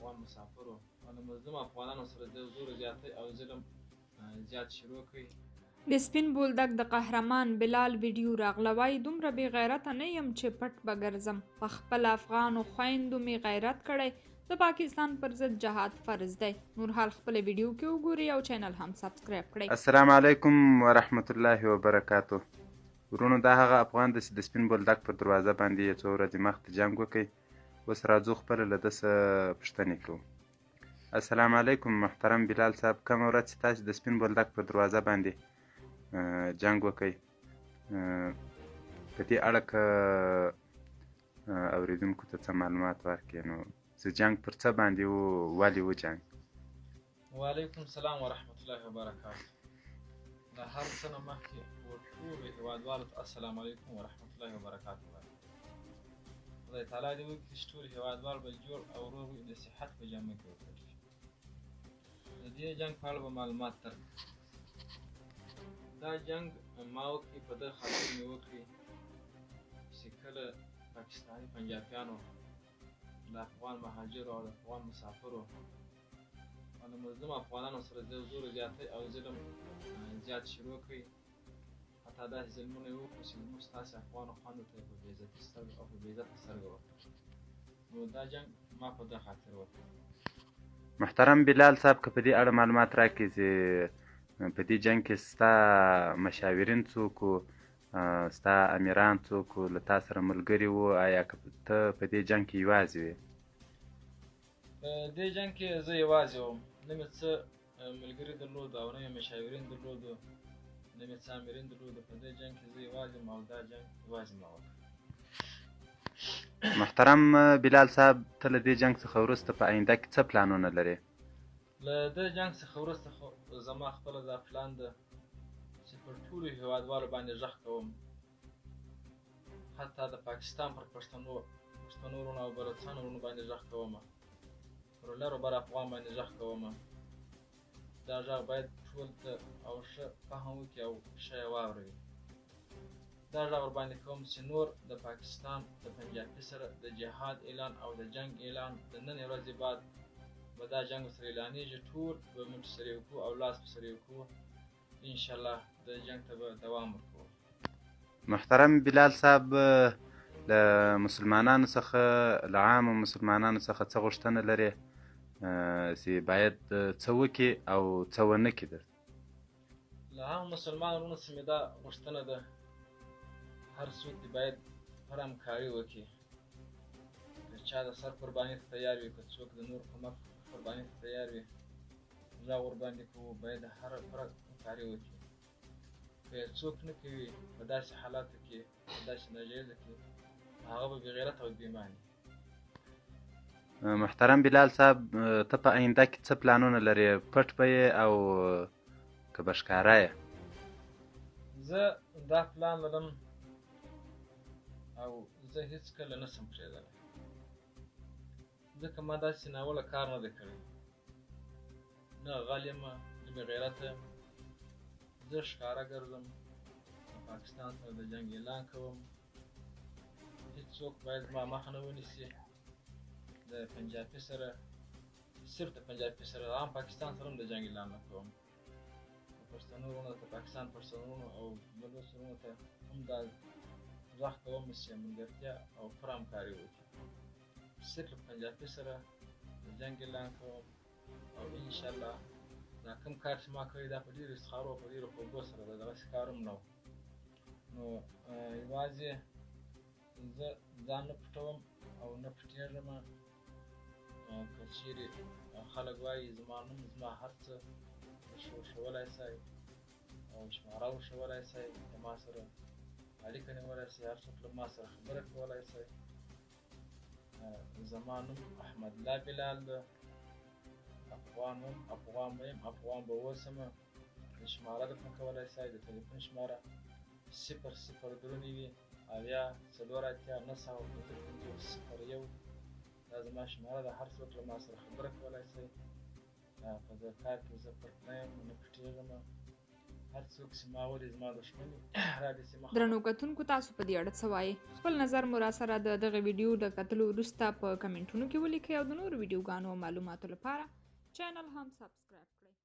افغان مسافرو او د مظلوم افغانانو سره د زور زیاتی او ظلم زیات شروع کړي. د سپین بولدک د قهرمان بلال ویډیو راغله، وایي دومره بې غیرته نه یم چې پټ به ګرځم. په خپل افغانو خویندو مې غیرت کړی، د پاکستان پر ضد جهاد فرض دی. نور حال خپل ویډیو کې وګورئ او چینل هم سبسکرایب کړئ. السلام علیکم ورحمت الله وبرکاتو. ورونو دا هغه افغان دی چې د سپین بولدک پر دروازه باندې یې څو ورځې مخکې جنګ وکړ. اوس راځو خپله له ده څه پوښتنې کوو. السلام علیکم محترم بلال صاحب، کومه ورځ چې تاسو د سپین بولدک پر دروازه باندې جنګ وکړئ، په دې اړه که اورېدونکو ته څه معلومات ورکړئ، نو چې جنګ پر څه باندې و، ولې و جنګ؟ وعلیکم السلام ورحمت الله وبرکاتو. د هر څه نه مخکې ټولو هېوادوالو ته السلام علیکم ورحمت الله وبرکاتو وایم. خدای تعالی دې وکړي چې ټول هېوادوال به جوړ او روغ وي، د صحت په جامه کې وکړي. د دې جنګ په اړه به معلومات درکړم. دا جنګ ما وکړي، په ده خاطر مې وکړي چې کله پاکستاني پنجابیانو د افغان مهاجرو او د افغان مسافرو او د مظلوم افغانانو سره د زور زیاتی او ظلم زیات شروع کړي. حتی داسې ظلمونه یې وکړي چې زموږ ستاسې افغانو خویندو ته یې په بې عزتي سترګه او په بې عزته سترګه وکړي. نو دا جنګ ما په ده خاطر وکړي. محترم بلال صاحب، که په دې اړه معلومات راکړي چې په دې جنګ کې ستا مشاورین څوک وو، ستا امیران څوک وو، له تا سره ملګري وو، آیا که ته په دې جنګ کې یوازې وې؟ په دې جنګ کې زه یوازې وم، نه مې څه ملګري درلودو او نه مې مشاورین درلودو، نه مې څه امیرین درلودو. په دې جنګ کې زه یوازې وم او دا جنګ یوازې ما وکړ. محترم بلال صاحب، ته له دې جنګ څخه وروسته په آینده کې څه پلانونه لرې؟ له دې جنګ څخه وروسته زما خپله دا پلان ده چې پر ټولو هېوادوالو باندې غږ کوم، حتی د پاکستان پر پښتنو وروڼو او بلوڅانو وروڼو باندې غږ کوم، پر لرو بر افغان باندې غږ کوم. دا غږ باید ټول ته او ښه فهم وکړي او ښه یې واوروي. دا غږ ورباندې کوم چې نور د پاکستان د پنجابي سره د جهاد اعلان او د جنګ اعلان د نننۍ ورځې بعد به دا جنګ ورسره اعلانېږي. ټول به موږ سره یو کړو او لاس به سره یو کړو، انشاءالله د جنګ ته به دوام ورکوو. محترم بلال صاحب، له مسلمانانو څخه، له عامو مسلمانانو څخه څه غوښتنه لرې چې باید څه وکړي او څه ونه کړي درته؟ له عامو مسلمانو وروڼو څخه مې دا غوښتنه ده، هر څوک دې باید هر همکاري وکړي. که چا د سر قرباني ته تیار وي، که څوک د نور په مخ قرباني ته تیار وي، غږ ورباندې کوو، باید هر فرد همکاري وکړي. که یې څوک نه کوي په داسې حالاتو کې، په داسې ناجایزه کې، هغه به بېغیرته او بېایمانه. محترم بلال صاحب، ته په آینده کې څه پلانونه لرې؟ پټ به یې او که به ښکاره یې؟ زه دا پلان لرم او زه هېڅکله نه شم پرېږدلی، ځکه ما داسې ناوړه کار نه دی کړی. نه غل یمه، نه بېغیرته یم. زه ښکاره ګرځم، د پاکستان سره د جنګ اعلان کوم. هېڅوک باید زما مخه نه ونیسي. د پنجابي سره، صرف د پنجابي سره، عام پاکستان سره هم د جنګ اعلان نه کوم. د پښتنو وروڼو ته، پاکستان پښتنو وروڼو او بلوڅ وروڼو ته هم دا غږ کوم چې ملګرتیا او پر همکاري وکړي. صرف پنجابي سره د جنګ اعلان کوم او انشاءالله دا کوم کار چې ما کړی دا په ډېرو افتخارو او په ډېرو خوږو سره ده، دغسې کار هم نه و. نو یوازې زه ځان نه پټوم او نه پټېږم. که چېرې خلک وایي زما نوم، زما هر څه ښودلی شئ او شماره وښودلی شئ، له ما سره اړیکه نیولی شئ، هر څوک له ما سره خبره کولی شئ. زما نوم احمدالله بلال ده، افغان وم، افغان به یم، افغان به اوسم. شماره درته کولی شئ، د تلیفون شماره 003 اویا 4 دا زما شماره ده. هر څوک له ما سره خبره کولی شئ. په دې کار کې زه پټ نه یم، نه پټېږم. هر څوک چې ما ولې زما دښمن رادسې مخ درنو کتونکو تاسو په دې اړه څه وایئ؟ خپل نظر مو راسره د دغه ویډیو د کتلو وروسته په کمنټونو کې ولیکئ او د نورو ویډیوګانو او معلوماتو لپاره چینل هم سبسکرایب کړئ.